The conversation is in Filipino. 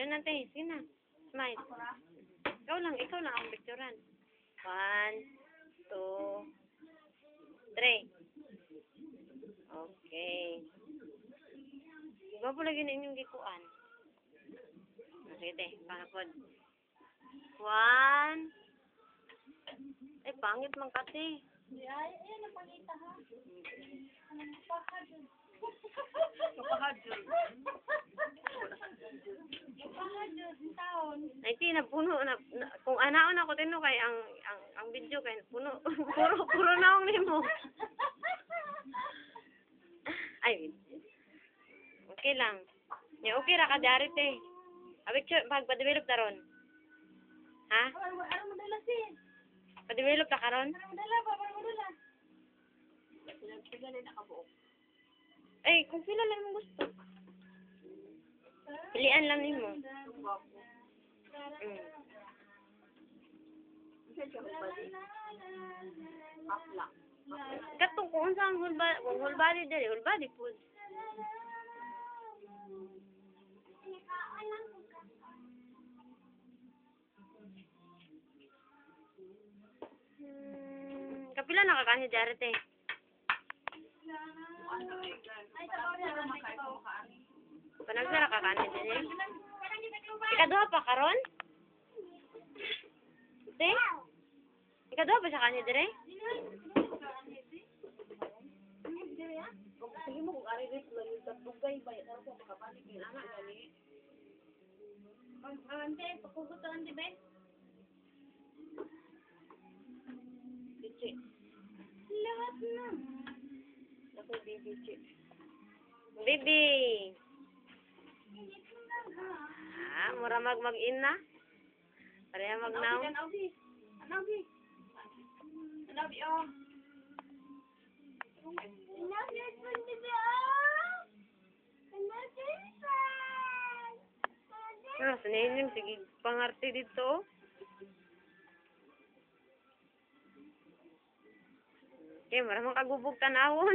Picture natin. Sige na. Smile. Ikaw lang ang picturean. 1, 2, 3. Okay. Iba po lagi na inyong gikuan. Sige, panapod. 1. Ay, pangit man kasi. Ay, ayan ang pangita ha. Kapahadyo. Kapahadyo, taon. Ay, napuno na, kung anaon ako tino kay ang video kay puno. puro naong nimo. Ay, okay lang. Ya, okay ra ka darit eh. Abik pag-develop ta ron. Ha? Ano madala si? Pa-develop ta karon? Ano madala ba? Ano madala? Ay, kung sila lang mo gusto. Pilian lang nimo. Katong kung unsa ang hulbali diri, hulbali pud. Kapila nakakanya diri te. Panagsara ka kanin diri. Ikaduha pa karon? Te? Ikaduha pa sa kanya dire? Sige mo kung ari rin lang yung tagbugay ba yan ako makabalik yung anak gani. Ante, pakugutan di ba? Dici. Lahat na. Ako baby chi. Baby. Mura mag-in na? Pareha mag-now? Anabi, oh. Sanayin yung sige pangarte dito. Okay, maramang kagubog tanawon.